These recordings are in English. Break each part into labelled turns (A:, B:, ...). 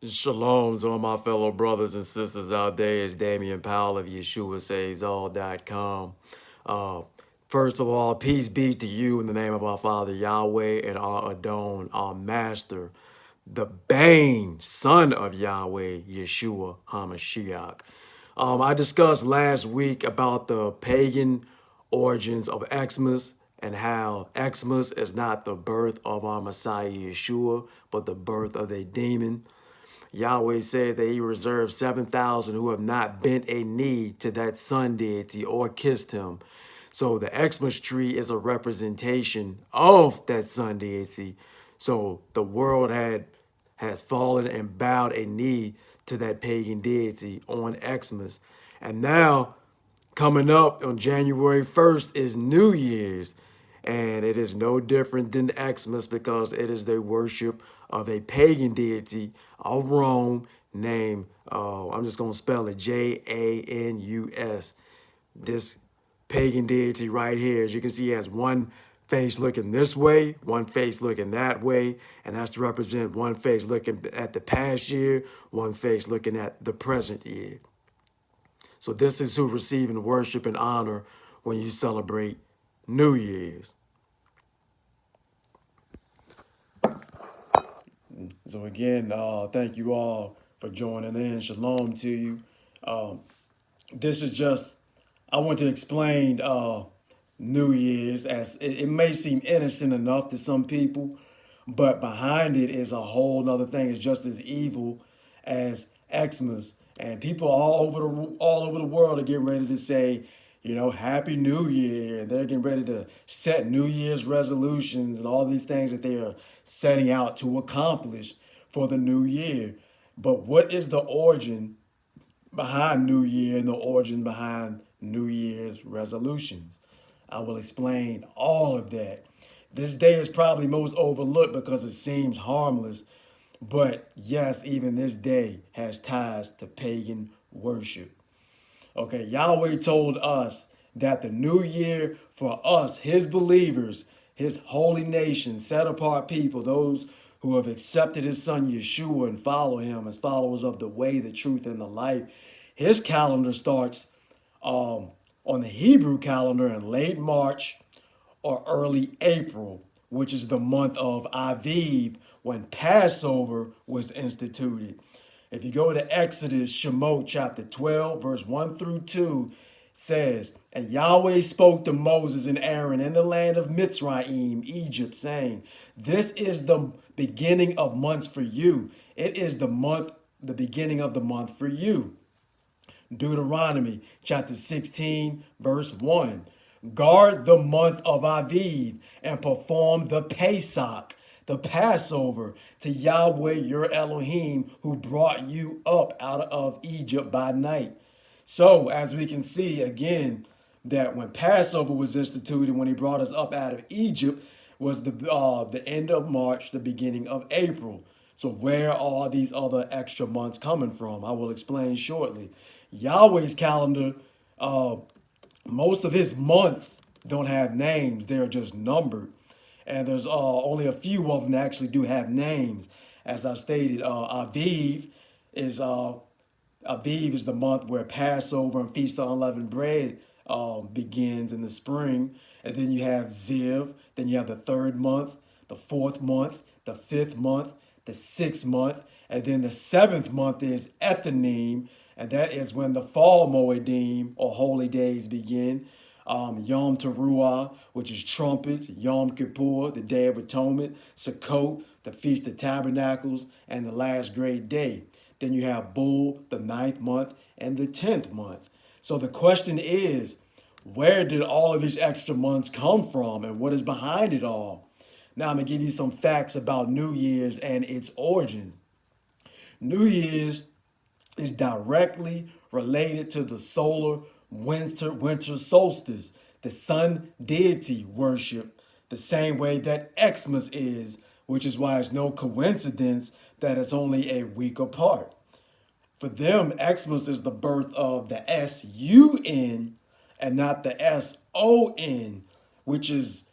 A: Shalom to all my fellow brothers and sisters out there. It's Damian Powell of YeshuaSavesAll.com. Uh, First of all, peace be to you in the name of our Father Yahweh and our Adon, our Master, the Bane, Son of Yahweh, Yeshua HaMashiach. I discussed last week about the pagan origins of Xmas and how Xmas is not the birth of our Messiah Yeshua, but the birth of a demon. Yahweh said that he reserved 7,000 who have not bent a knee to that sun deity or kissed him. So the Xmas tree is a representation of that sun deity. So the world has fallen and bowed a knee to that pagan deity on Xmas. And now coming up on January 1st is New Year's. And it is no different than Xmas because it is the worship of a pagan deity of Rome named, I'm just going to spell it, Janus. This pagan deity right here, as you can see, he has one face looking this way, one face looking that way, and that's to represent one face looking at the past year, one face looking at the present year. So this is who receiving worship and honor when you celebrate New Year's. So again, thank you all for joining in. Shalom to you. Um, this is just, I want to explain New Year's as it may seem innocent enough to some people, but behind it is a whole nother thing. It's just as evil as Xmas. And people all over the world are getting ready to say, Happy New Year. And they're getting ready to set New Year's resolutions and all these things that they are setting out to accomplish for the new year. But what is the origin behind New Year and the origin behind New Year's resolutions? I will explain all of that. This day is probably most overlooked because it seems harmless, but yes, even this day has ties to pagan worship. Okay, Yahweh told us that the new year for us, his believers, his holy nation, set apart people, those who have accepted his son Yeshua and follow him as followers of the way, the truth, and the life. His calendar starts on the Hebrew calendar in late March or early April, which is the month of Aviv, when Passover was instituted. If you go to Exodus, Shemot chapter 12, verse 1 through 2, says, And Yahweh spoke to Moses and Aaron in the land of Mitzrayim, Egypt, saying, This is the beginning of months for you. It is the beginning of the month for you. Deuteronomy chapter 16, verse 1. Guard the month of Aviv and perform the Pesach, the Passover, to Yahweh your Elohim, who brought you up out of Egypt by night. So, as we can see again, that when Passover was instituted, when he brought us up out of Egypt, was the end of March, the beginning of April. So where are these other extra months coming from? I will explain shortly. Yahweh's calendar, most of his months don't have names. They're just numbered. And there's only a few of them that actually do have names. As I stated, Aviv is the month where Passover and Feast of Unleavened Bread begins in the spring. And then you have Ziv. Then you have the third month, the fourth month, the fifth month, the sixth month. And then the seventh month is Ethanim. And that is when the fall Moedim or holy days begin. Yom Teruah, which is trumpets, Yom Kippur, the Day of Atonement, Sukkot, the Feast of Tabernacles, and the last great day. Then you have Bull, the ninth month, and the 10th month. So the question is, where did all of these extra months come from and what is behind it all? Now I'm going to give you some facts about New Year's and its origins. New Year's is directly related to the solar winter solstice, the sun deity worship, the same way that Xmas is, which is why it's no coincidence that it's only a week apart. For them, Xmas is the birth of the S-U-N and not the S-O-N, which is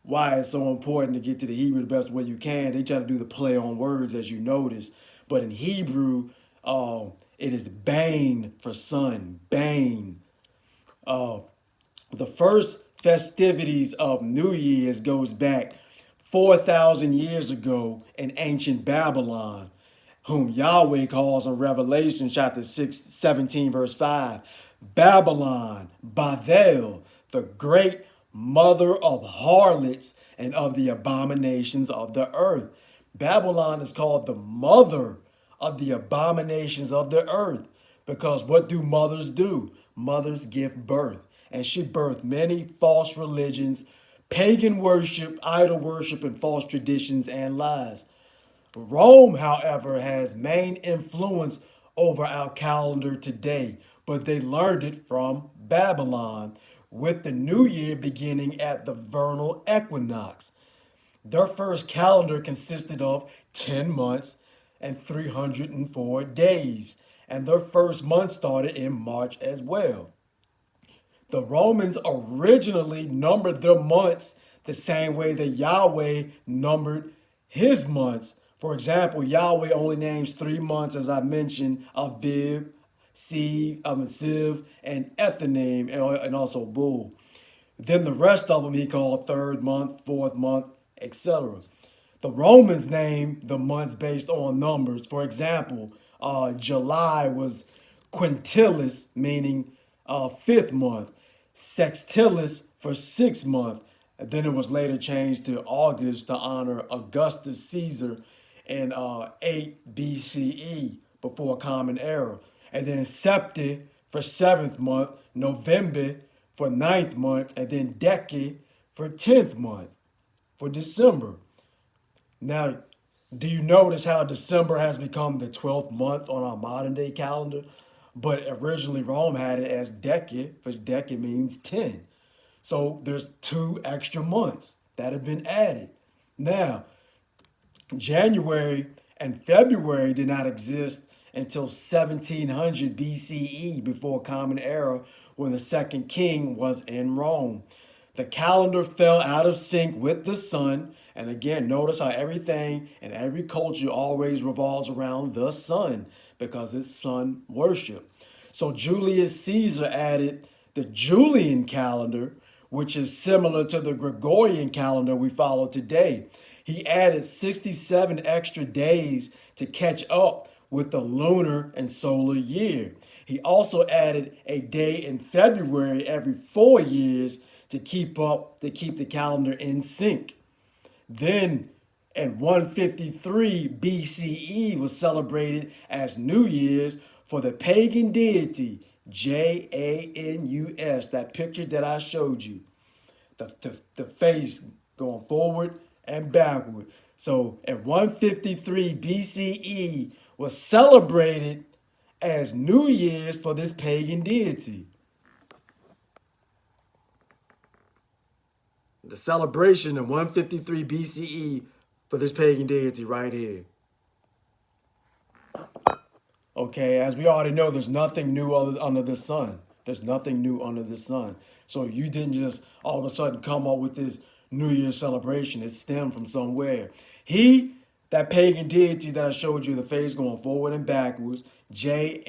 A: why it's so important to get to the Hebrew the best way you can. They try to do the play on words, as you notice. but in Hebrew, it is Bane for sun, Bane. Uh, the first festivities of New Year's goes back 4,000 years ago in ancient Babylon, whom Yahweh calls in Revelation chapter 6, 17, verse 5, Babylon, Bavel, the great mother of harlots and of the abominations of the earth. Babylon is called the mother of the abominations of the earth, because what do mothers do? Mothers give birth, and she birthed many false religions, pagan worship, idol worship, and false traditions and lies. Rome, however, has main influence over our calendar today, but they learned it from Babylon, with the new year beginning at the vernal equinox. Their first calendar consisted of 10 months and 304 days, and their first month started in March as well. The Romans originally numbered their months the same way that Yahweh numbered his months. For example, Yahweh only names 3 months, as I mentioned, Aviv, Siv, and Ethanim, and also Bull. Then the rest of them he called third month, fourth month, etc. The Romans named the months based on numbers. For example, July was quintilis, meaning fifth month, sextilis for 6 month. And then it was later changed to August to honor Augustus Caesar in 8 BCE before Common Era. And then Septi for 7th month, November for 9th month, and then Deci for 10th month for December. Now, do you notice how December has become the 12th month on our modern day calendar? But originally Rome had it as Deci, which Deci means 10. So there's 2 extra months that have been added. Now, January and February did not exist until 1700 BCE, before Common Era, when the second king was in Rome. The calendar fell out of sync with the sun. And again, notice how everything and every culture always revolves around the sun, because it's sun worship. So Julius Caesar added the Julian calendar, which is similar to the Gregorian calendar we follow today. He added 67 extra days to catch up with the lunar and solar year. He also added a day in February every 4 years to keep the calendar in sync. Then in 153 BCE was celebrated as New Year's for the pagan deity Janus, that picture that I showed you. The face going forward and backward. So in 153 BCE was celebrated as New Year's for this pagan deity. The celebration in 153 BCE for this pagan deity right here. Okay, as we already know, there's nothing new under the sun. There's nothing new under the sun. So you didn't just all of a sudden come up with this New Year's celebration. It stemmed from somewhere. That pagan deity that I showed you, the face going forward and backwards, Janus,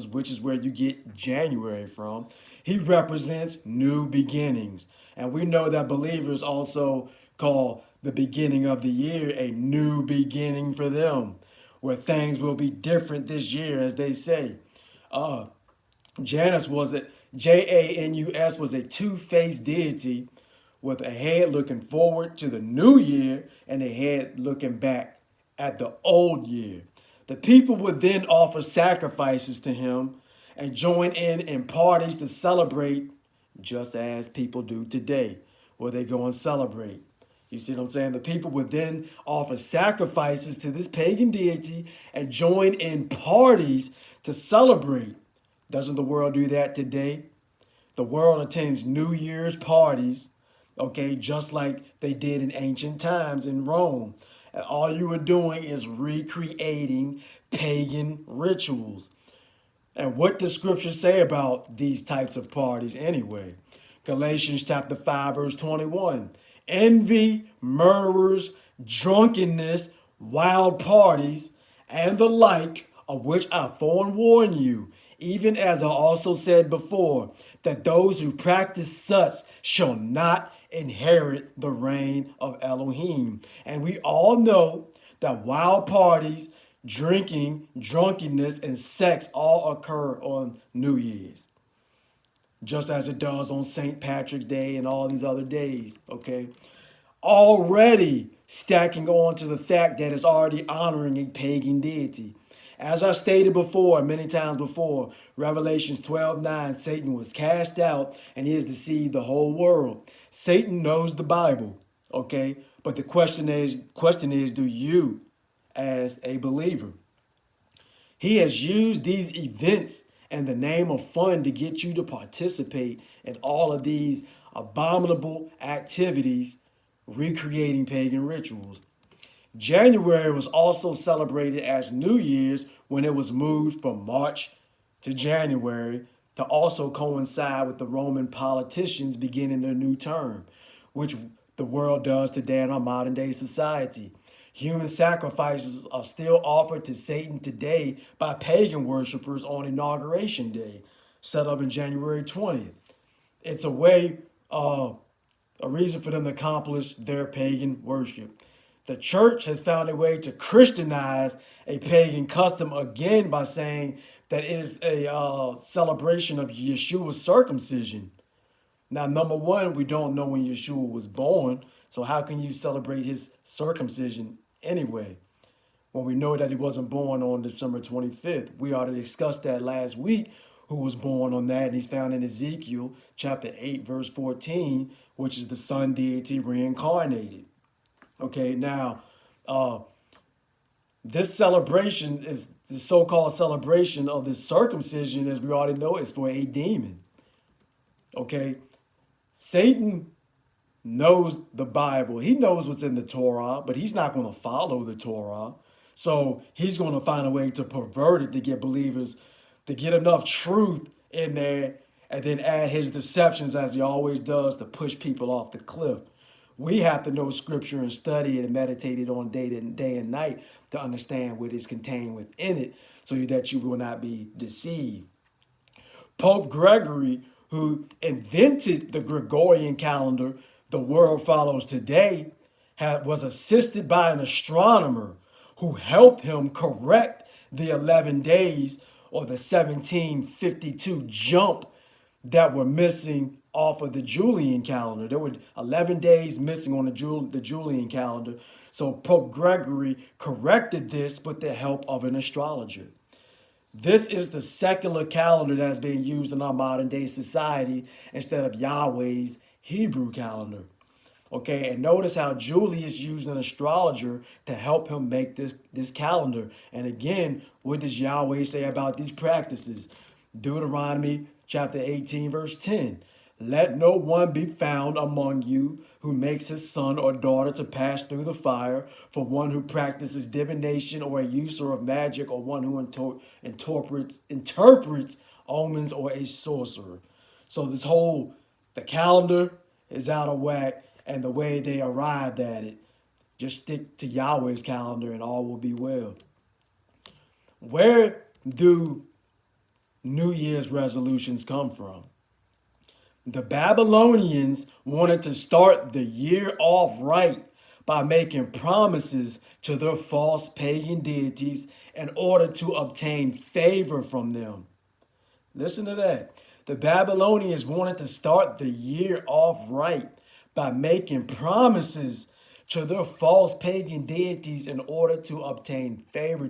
A: which is where you get January from. He represents new beginnings. And we know that believers also call the beginning of the year a new beginning for them, where things will be different this year, as they say. Janus was a two-faced deity with a head looking forward to the new year and a head looking back at the old year. The people would then offer sacrifices to him and join in parties to celebrate, just as people do today, where they go and celebrate. You see what I'm saying? The people would then offer sacrifices to this pagan deity and join in parties to celebrate. Doesn't the world do that today? The world attends New Year's parties, okay, just like they did in ancient times in Rome. And all you are doing is recreating pagan rituals. And what does Scripture say about these types of parties anyway? Galatians chapter 5, verse 21. Envy, murderers, drunkenness, wild parties, and the like, of which I forewarn you, even as I also said before, that those who practice such shall not inherit the reign of Elohim. And we all know that wild parties, drinking, drunkenness, and sex all occur on New Year's, just as it does on St. Patrick's Day and all these other days, okay? Already stacking on to the fact that it's already honoring a pagan deity. As I stated before, many times before, Revelations 12:9, Satan was cast out and he has deceived the whole world. Satan knows the Bible, okay? But the question is, do you, as a believer? He has used these events in the name of fun to get you to participate in all of these abominable activities, recreating pagan rituals. January was also celebrated as New Year's when it was moved from March to January to also coincide with the Roman politicians beginning their new term, which the world does today in our modern day society. Human sacrifices are still offered to Satan today by pagan worshippers on Inauguration Day, set up in January 20th. It's a reason for them to accomplish their pagan worship. The church has found a way to Christianize a pagan custom again by saying that it is a celebration of Yeshua's circumcision. Now, number one, we don't know when Yeshua was born, so how can you celebrate his circumcision anyway? When we know that he wasn't born on December 25th. We already discussed that last week, who was born on that, and he's found in Ezekiel chapter 8, verse 14, which is the sun deity reincarnated. Okay, now, this celebration is the so-called celebration of the circumcision, as we already know, is for a demon. Okay, Satan knows the Bible. He knows what's in the Torah, but he's not going to follow the Torah. So he's going to find a way to pervert it to get believers to get enough truth in there and then add his deceptions as he always does to push people off the cliff. We have to know scripture and study it and meditate it on day and night to understand what is contained within it so that you will not be deceived. Pope Gregory, who invented the Gregorian calendar the world follows today, was assisted by an astronomer who helped him correct the 11 days or the 1752 jump that were missing off of the Julian calendar. There were 11 days missing on the Julian calendar. So Pope Gregory corrected this with the help of an astrologer. This is the secular calendar that's being used in our modern day society instead of Yahweh's Hebrew calendar. Okay, and notice how Julius used an astrologer to help him make this calendar. And again, what does Yahweh say about these practices? Deuteronomy chapter 18, verse 10. Let no one be found among you who makes his son or daughter to pass through the fire, for one who practices divination or a user of magic, or one who interprets omens, or a sorcerer. So the calendar is out of whack, and the way they arrived at it. Just stick to Yahweh's calendar and all will be well. Where do New Year's resolutions come from? The Babylonians wanted to start the year off right by making promises to their false pagan deities in order to obtain favor from them. Listen to that. The Babylonians wanted to start the year off right by making promises to their false pagan deities in order to obtain favor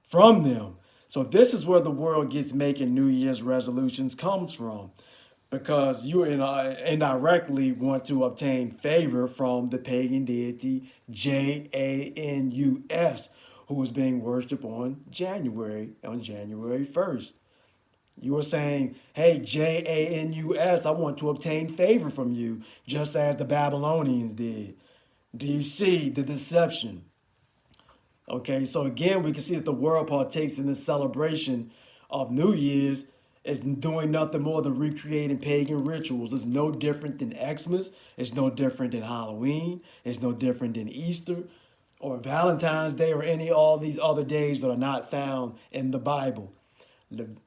A: from them. So this is where the world gets making New Year's resolutions comes from, because you indirectly want to obtain favor from the pagan deity Janus, who was being worshipped on January 1st. You were saying, hey, Janus, I want to obtain favor from you, just as the Babylonians did. Do you see the deception? Okay, so again, we can see that the world partakes in this celebration of New Year's is doing nothing more than recreating pagan rituals. It's no different than Xmas. It's no different than Halloween. It's no different than Easter. or Valentine's Day or any all these other days that are not found in the Bible.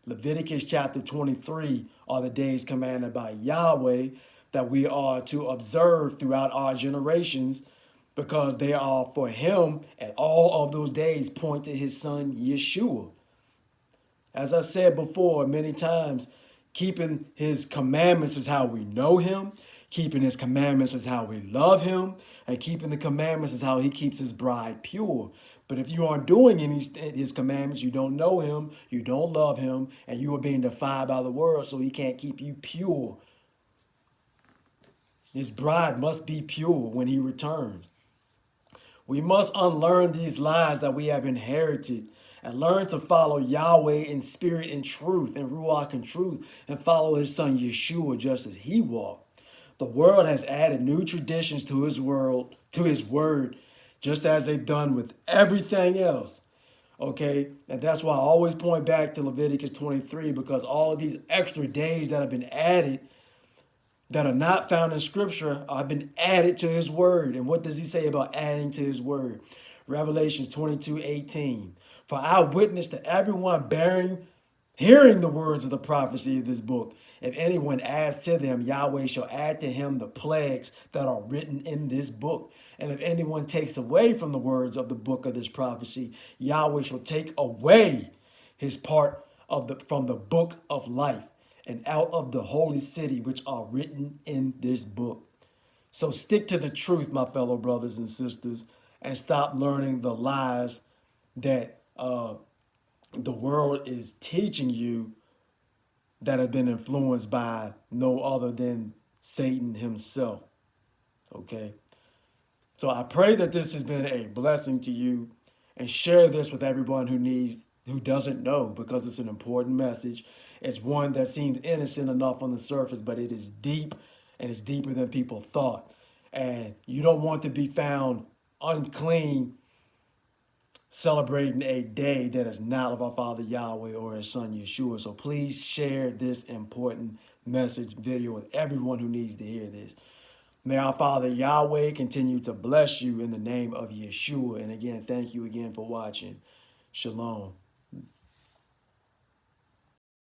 A: Leviticus chapter 23 are the days commanded by Yahweh that we are to observe throughout our generations because they are for him, and all of those days point to his son Yeshua. As I said before many times, keeping his commandments is how we know him. Keeping his commandments is how we love him. And keeping the commandments is how he keeps his bride pure. But if you aren't doing any his commandments, you don't know him, you don't love him, and you are being defiled by the world, so he can't keep you pure. His bride must be pure when he returns. We must unlearn these lies that we have inherited and learn to follow Yahweh in spirit and truth and Ruach and truth and follow his son Yeshua just as he walked. The world has added new traditions to his word, just as they've done with everything else. Okay? And that's why I always point back to Leviticus 23, because all of these extra days that have been added that are not found in scripture have been added to his word. And what does he say about adding to his word? Revelation 22:18. For I witness to everyone hearing the words of the prophecy of this book. If anyone adds to them, Yahweh shall add to him the plagues that are written in this book. And if anyone takes away from the words of the book of this prophecy, Yahweh shall take away his part from the book of life and out of the holy city which are written in this book. So stick to the truth, my fellow brothers and sisters, and stop learning the lies that the world is teaching you that have been influenced by no other than Satan himself. Okay? So I pray that this has been a blessing to you, and share this with everyone who doesn't know, because it's an important message. It's one that seems innocent enough on the surface, but it is deep, and it's deeper than people thought. And you don't want to be found unclean celebrating a day that is not of our Father Yahweh or his son Yeshua. So please share this important message video with everyone who needs to hear this. May our Father Yahweh continue to bless you in the name of Yeshua. And again, thank you again for watching. Shalom.